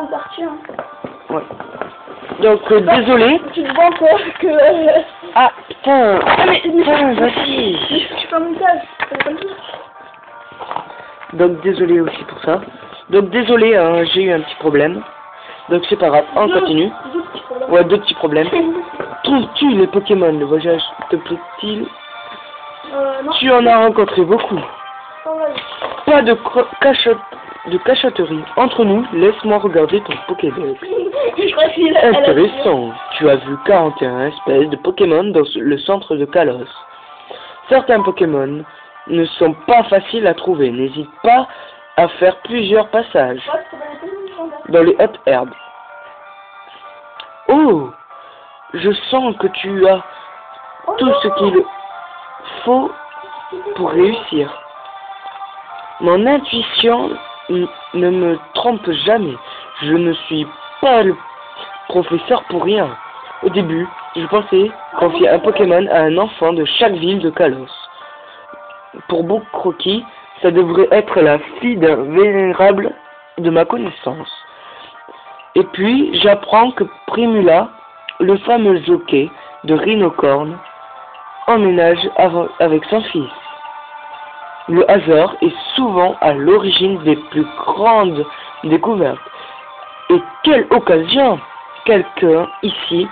partie, hein. Ouais. Donc, désolé. Tu te vends quoi que... Ah, putain. Ah, mais Putain, vas-y. tu fais un montage, c'est comme ça. Donc, désolé aussi pour ça. Donc, désolé, hein, j'ai eu un petit problème. Donc, c'est pas grave, on continue. Deux petits problèmes. Ouais, deux petits problèmes. Trouves-tu les Pokémon, le voyage te plaît-il? Non. Tu en as rencontré beaucoup. Oh, ouais. Pas de cachotterie. Entre nous, laisse-moi regarder ton Pokédex. Je crois qu'il a... Intéressant. Tu as vu 41 espèces de Pokémon dans le centre de Kalos. Certains Pokémon ne sont pas faciles à trouver. N'hésite pas à faire plusieurs passages dans les hautes herbes. Oh, je sens que tu as tout ce qu'il faut pour réussir. Mon intuition ne me trompe jamais. Je ne suis pas le professeur pour rien. Au début, je pensais confier un Pokémon à un enfant de chaque ville de Kalos. Pour Boukroki, ça devrait être la fille d'un vénérable de ma connaissance. Et puis, j'apprends que Primula, le fameux jockey de Rhinocorne, emménage avec son fils. Le hasard est souvent à l'origine des plus grandes découvertes. Et quelle occasion! Quelqu'un ici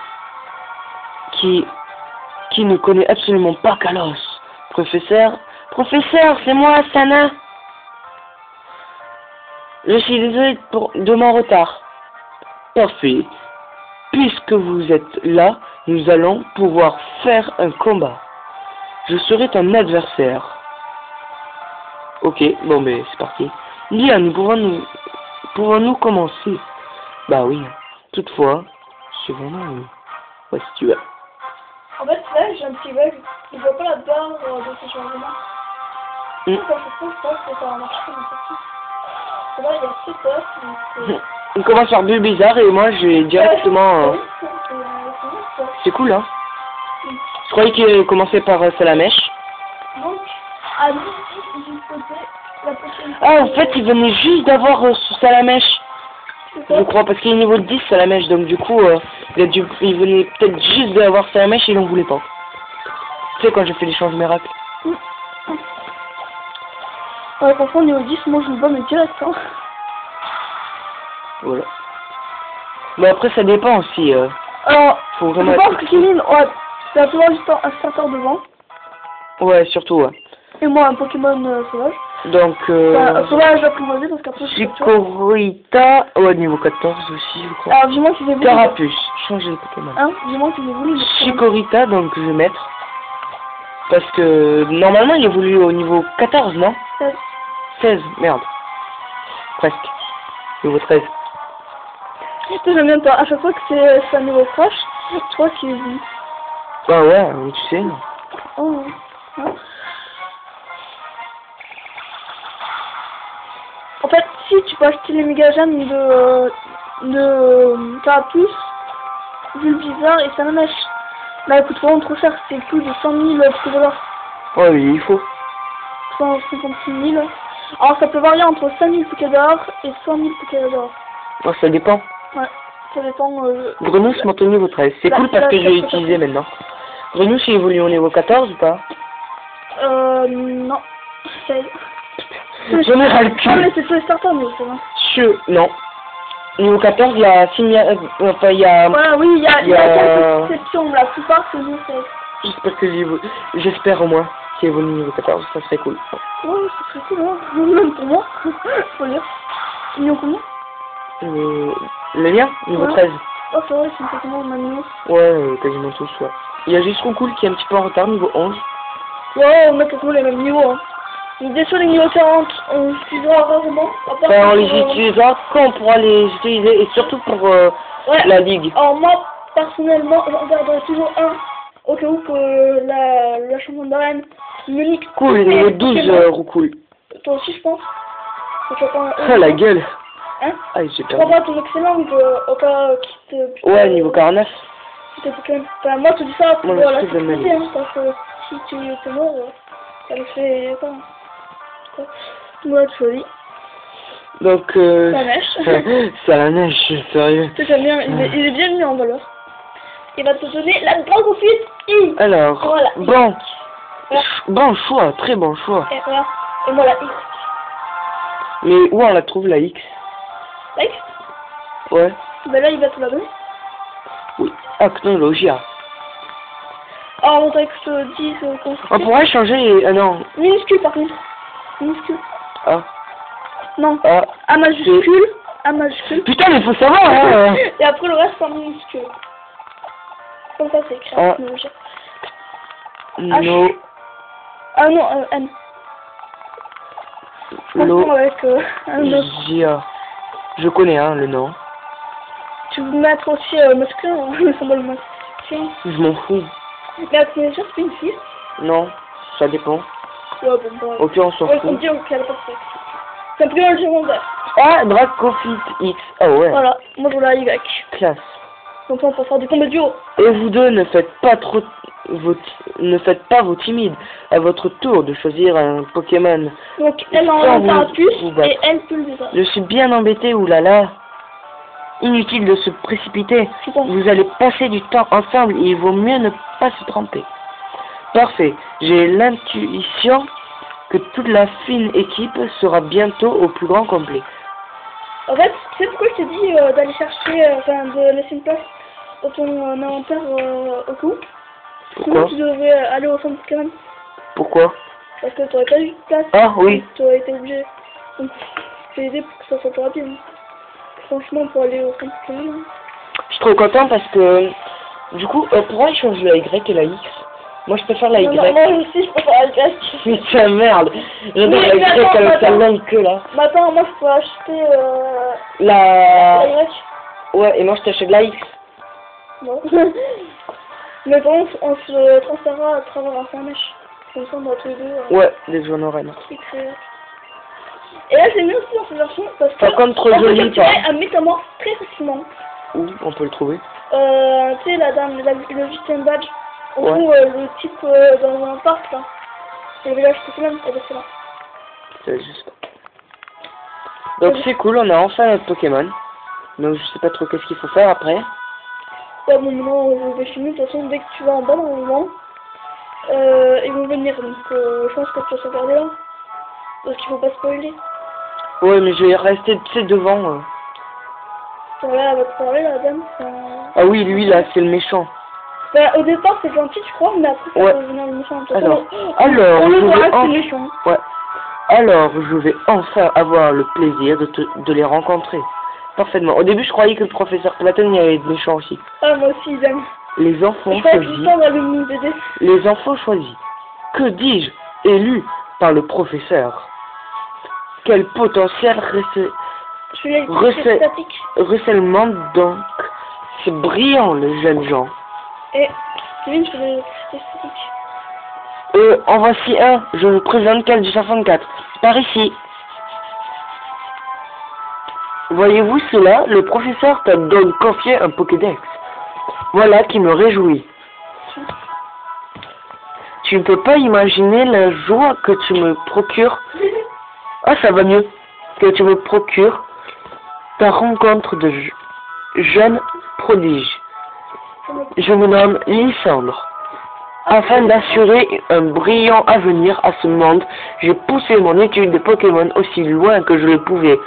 qui ne connaît absolument pas Kalos. Professeur, c'est moi, Sana. Je suis désolé de mon retard. Parfait. Puisque vous êtes là, nous allons pouvoir faire un combat. Je serai ton adversaire. Ok, bon mais c'est parti. Bien, pouvons-nous commencer? Bah oui. Toutefois, je suis vraiment... Ouais, si tu veux. En fait, là, j'ai un petit bug. Je vois pas la barre de ce changement. Quand je pense que ça a marché comme ça. Là, il y a 7 heures. On commence par but bizarre et moi j'ai directement... C'est cool, hein. Je croyais qu'il commençait par Salamèche. Donc, à midi, j'ai sauté la prochaine... Ah, en fait, il venait juste d'avoir ce Salamèche. Je crois, parce qu'il est niveau 10 Salamèche, donc du coup, il venait peut-être juste d'avoir Salamèche et il en voulait pas. Tu sais, quand j'ai fait l'échange miracle. Ouais, franchement, niveau 10, moi je me bats, mais direct, hein. Voilà. Mais après, ça dépend aussi. Alors, faut vraiment je pense que Kéline, ouais, c'est un juste un starter devant. Ouais, surtout, ouais. Et moi, un Pokémon sauvage. Donc, sauvage apprivoisé, parce qu'après, Chikorita, ouais, niveau 14 aussi, je crois. Alors, dis-moi qu'ils évoluent. Carapuce, changer de Pokémon. Hein, dis-moi qu'ils évoluent. Chikorita, donc je vais mettre. Parce que normalement, il évolue au niveau 14, non? 16. 16, merde. Presque. Niveau 13. J'aime bien, à chaque fois que c'est un niveau proche, je crois qu'il évolue. Ah ouais, tu sais. Oh, hein. En fait, si tu peux acheter les méga gemmes de Carapuce, Bulbizarre et Salamèche. Bah écoute, vraiment trop cher, c'est plus de 100 000 $. Ouais, oui, il faut. 156 000. Alors ça peut varier entre 5 000 $, et 100 000 $. Ouais, ça dépend. Ouais, ça dépend. Grenouille monte au niveau 13. C'est cool parce que je l'ai utilisé maintenant. Grenouille, il évolue au niveau 14 ou pas? Non. 16. J'en ai ras le cul. Ah, mais c'est tous les starters, mais c'est bon. Non. Niveau 14, il y a 6 000... Enfin, il y a... Voilà, oui, il y a quelques exceptions. La plupart, c'est niveau 16. J'espère que j'espère au moins qu'il évolue au niveau 14. Ça serait cool. Ouais, ça serait cool, hein. Même pour moi. Faut dire. Niveau combien? Le mien, niveau 13. Oh, c'est vrai, c'est complètement maintenant. Ouais, quasiment tous, ouais. Il y a juste Roucoule qui est un petit peu en retard, niveau 11. Ouais, on a quasiment les mêmes niveaux, hein. Donc, bien sûr, les niveaux 40, on utilisera rarement. On les utilisera quand on pourra les utiliser, et surtout pour la ligue. Alors, moi, personnellement, j'en garderai toujours un, au cas où que la champion d'arène me nique. Cool, niveau 12, Roucoule. Toi aussi, je pense. Ah, la gueule. Hein? Ah, j'ai Tu perdu. crois pas ton excellent au cas qui te... Ouais, niveau 49. Enfin, moi, tu dis ça pour Moi, la je te sécurité, hein, parce que si tu es mort, ça le fait pas. Quoi? Ouais, tu choisis. Donc, La neige. c'est à la neige, sérieux. C'est bien, il est bien mis en valeur. Il va te donner la Dragofite I. Alors, Voilà. bon. Voilà. Bon choix, très bon choix. Et voilà. Et moi la X. Mais où on la trouve, la X? La X. Ouais. Ben là, il va te la donner. Oui, Acnologia. Alors, on dirait que je te dise On pourrait changer... Ah non. minuscule par contre. Minuscule. Ah. Non. Ah. A majuscule. A majuscule. Putain, mais faut savoir, hein. Et après le reste par minuscule. Comme ça, c'est écrit Ah. Acnologia. No. Ah non, N. Je comprends avec un autre. Gia. Je connais, hein, le nom. Tu veux mettre aussi masculin, hein, le symbole masculin. Je m'en fous. Mais Acnologia, c'est une fille. Non, ça dépend. Ouais, bon, Au pire, on s'en ouais, on fout. dit qu'elle a pas de sexe. C'est un prénom secondaire. Ah, Dracofite X. Ah ouais. Voilà, moi je la Y. Classe. Donc on peut faire du combat duo. Et vous deux, ne faites pas vos timides. À votre tour de choisir un Pokémon. Donc elle Sans en vous- a un plus vous battre. et elle peut le désordre. Je suis bien embêté, oulala. Inutile de se précipiter. Je pense. Vous allez passer du temps ensemble et il vaut mieux ne pas se tromper. Parfait. J'ai l'intuition que toute la fine équipe sera bientôt au plus grand complet. En fait, tu sais pourquoi je t'ai dit d'aller chercher, enfin de laisser une place dans ton inventaire au coup. Sinon Pourquoi? tu devrais aller au centre Pokémon. Pourquoi? Parce que tu n'aurais pas eu de place. Ah oui. Tu aurais été obligé. Donc j'ai aidé pour que ça soit plus rapide. Franchement, pour aller au centre Pokémon. Hein. Je suis trop content parce que du coup, pourquoi ils changent la Y et la X? Moi je préfère la Y. Non, moi aussi je préfère la Y. Putain merde. J'adore la Mais Y attends, avec sa attends. longue queue là. Mais attends, moi je peux acheter La... la Y. Ouais, et moi je t'achète la X. Non. Mais bon, on se transférera à travers la mèche. Comme ça, on va tous les deux. Ouais, des zones oranges. Et là, c'est mieux aussi dans cette version parce que Par contre, trop on peut joli, capturer pas. un métamorphe très facilement. Où on peut le trouver? Tu sais, la dame, le victim badge, on Ouais. trouve le type dans un parc là. C'est le village Pokémon, et bien c'est là. C'est juste. Donc c'est cool, on a enfin notre Pokémon. Donc je sais pas trop qu'est-ce qu'il faut faire après. Ouais, bon, maintenant, je vais finir. De toute façon, dès que tu vas en bas, normalement, ils vont venir. Donc, je pense que tu vas sauvegarder là. Parce qu'il faut pas spoiler. Ouais, mais je vais rester, tu sais, devant. Voilà, elle va te parler, la dame. Ah oui, lui là, c'est le méchant. Bah, au départ, c'est gentil, je crois, mais après, ça Ouais. va devenir le méchant. Alors, on le je voit, vais c'est méchant. Ouais. Alors, je vais enfin avoir le plaisir de les rencontrer. Parfaitement. Au début, je croyais que le professeur Platon y avait des méchants aussi. Ah, moi aussi, ils aiment. Les enfants Je crois que choisis. ça va le mini BD. Les enfants choisis. Que dis-je? Élus par le professeur. Quel potentiel Je suis là, Recette. c'est statique. recèlement donc. C'est brillant, les jeunes gens. Et, Kevin, je fais des statistiques. En voici un. Je vous présente Cal du 64. Par ici. Voyez-vous cela? Le professeur t'a donc confié un Pokédex. Voilà qui me réjouit. Tu ne peux pas imaginer la joie que tu me procures. Ah, ça va mieux. Que tu me procures ta rencontre de jeunes prodiges. Je me nomme Lysandre. Afin d'assurer un brillant avenir à ce monde, j'ai poussé mon étude de Pokémon aussi loin que je le pouvais,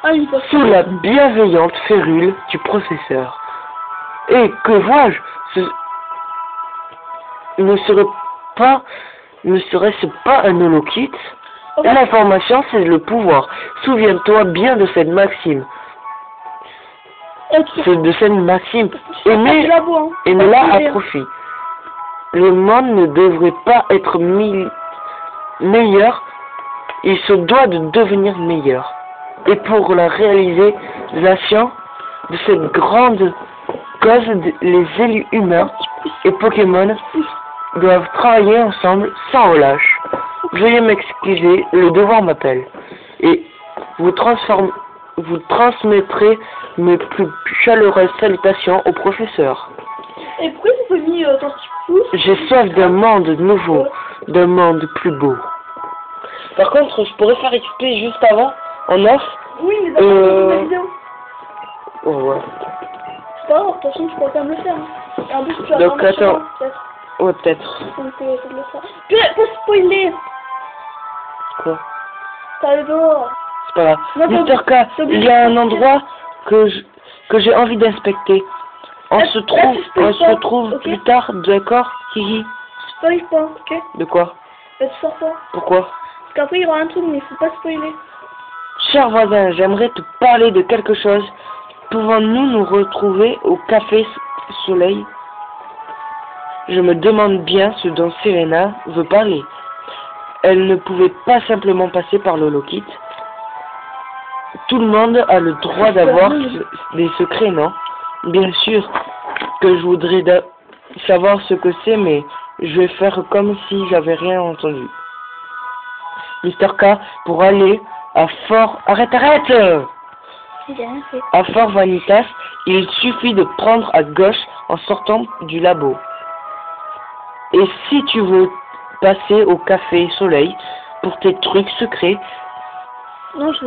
Ah, il passe. sous la bienveillante férule du professeur. Et que vois-je? Ne serait-ce pas un holokit? L'information, c'est le pouvoir. Souviens-toi bien de cette maxime. De cette maxime. Aimez-la à profit. Le monde ne devrait pas être meilleur. Il se doit de devenir meilleur. Et pour la réalisation de cette grande cause, les élus humains et Pokémon doivent travailler ensemble sans relâche. Veuillez m'excuser, le devoir m'appelle. Et vous transmettrez mes plus chaleureuses salutations au professeur. Et pourquoi tu t'es mis ton petit pouce? J'ai soif d'un monde nouveau, d'un monde plus beau. Par contre, je pourrais faire XP juste avant. en off. Oui, mais dans la vidéo. Oh, ouais. C'est pas grave, de toute façon, tu pourrais quand même le faire. Hein. Et en plus, tu vas Donc, faire un attends. chemin, peut-être. Ouais, peut-être. Donc, c'est de le faire. Puis, pas spoiler. Quoi? T'as le dehors. C'est pas grave. Non, Mister K, il y a un endroit que j'ai envie d'inspecter. On se retrouve ok. plus tard, d'accord? Hihi. Spoil pas, ok? De quoi? Bah, tu sors pas. Pourquoi? Parce qu'après, il y aura un truc, mais il faut pas spoiler. Cher voisin, j'aimerais te parler de quelque chose. Pouvons-nous nous retrouver au Café Soleil? Je me demande bien ce dont Serena veut parler. Elle ne pouvait pas simplement passer par le Lockit. Tout le monde a le droit d'avoir des secrets, non? Bien sûr que je voudrais savoir ce que c'est, mais je vais faire comme si j'avais rien entendu. Mister K, pour aller à Fort... Arrête! J'ai rien fait. À Fort Vanitas, il suffit de prendre à gauche en sortant du labo. Et si tu veux passer au Café Soleil pour tes trucs secrets... Non, je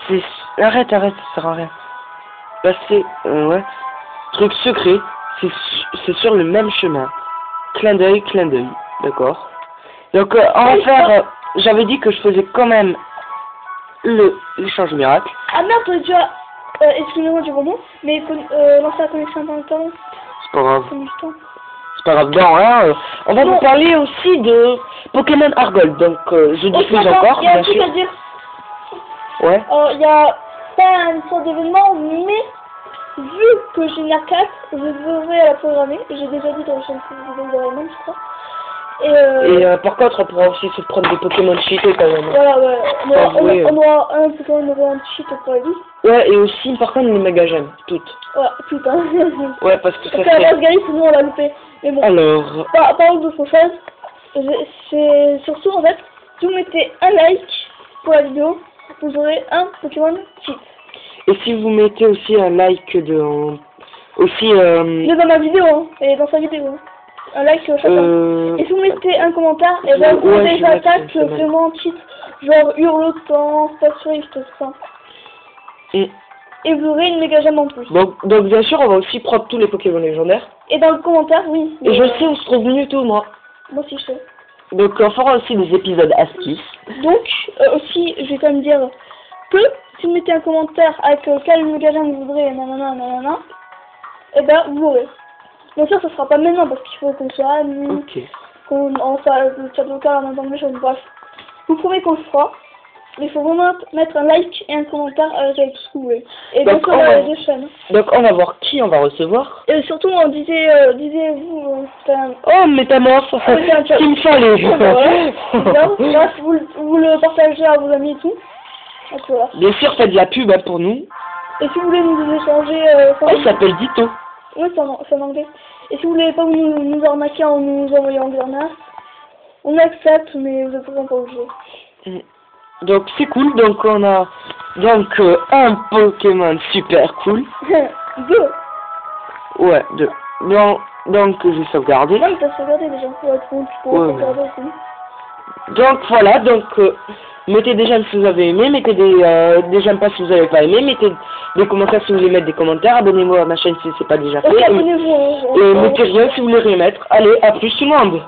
vais... Arrête, ça sert à rien. Passer... ouais. Trucs secrets, c'est sur le même chemin. Clin d'œil, d'accord. Donc, on va faire... j'avais dit que je faisais quand même l'échange miracle. Ah merde, t'aurais dû... excusez-moi du moment, mais lancer la connexion internet avant. C'est pas grave. Ça met du temps. C'est pas grave. Non, hein, on va vous parler aussi de Pokémon Argold. Donc, je diffuse encore, il y a un bien truc sûr. à dire. Ouais. Il y a pas une sorte d'événement, mais vu que j'ai une 4, je devrais la programmer. J'ai déjà dit dans la chaîne vidéo de Raymond, je crois. Et par contre, on pourra aussi se prendre des Pokémon cheatés quand même. Voilà, ouais. On ouais. aura un Pokémon, on aura un cheat pour la vie. Ouais, et aussi, par contre, les méga gemmes, toutes. Ouais, putain. Ouais, parce que ça Parce que la fait... Asgari, sinon on l'a loupé. Mais bon. Alors... Parlons d'autre chose. C'est surtout, en fait, si vous mettez un like pour la vidéo, vous aurez un Pokémon cheat. Et si vous mettez aussi un like de... Aussi... Il est dans ma vidéo, hein. Il est dans sa vidéo. Hein. Un like sur chacun. Et si vous mettez un commentaire, et ben vous avez des attaques vraiment cheat. Genre hurlotant, Space tout ça. Et vous aurez une méga gemme en plus. Donc bien sûr, on va aussi prendre tous les Pokémon légendaires. Et dans le commentaire, oui. Et je sais où se trouve Mewtwo, moi. Moi aussi, je sais. Donc on fera aussi des épisodes astuces. Donc, aussi, je vais quand même dire que si vous mettez un commentaire avec quel méga gemme vous voudrez, nanana, et ben vous aurez. Bien sûr, ça sera pas maintenant parce qu'il faut qu'on soit amis, qu'on fasse le chat vocal en entendant des choses. Bref, vous prouvez qu'on le fera. Mais il faut vraiment mettre un like et un commentaire avec tout ce que vous voulez. Et donc, on va des chaînes. Donc on va voir qui on va recevoir. Et surtout, disiez-vous... oh, Métamorphe, ce qu'il me fallait. Bref, vous le partagez à vos amis et tout. Donc, voilà. Bien sûr, faites de la pub hein, pour nous. Et si vous voulez nous échanger... il s'appelle Ditto. Oui, c'est en anglais. Et si vous voulez pas nous arnaquer en nous envoyant des arnaques, on accepte, mais vous êtes vraiment pas obligés. Donc c'est cool, donc on a un Pokémon super cool. 2. Ouais, 2. Donc j'ai sauvegardé. Non mais t'as sauvegardé déjà, ouais, tu peux sauvegarder aussi. Donc voilà, mettez des j'aime si vous avez aimé, mettez des j'aime pas si vous avez pas aimé, mettez des commentaires si vous voulez mettre des commentaires, abonnez-vous à ma chaîne si c'est pas déjà fait. Ok, abonnez-vous. Et mettez rien si vous voulez rien mettre. Allez, à plus tout le monde.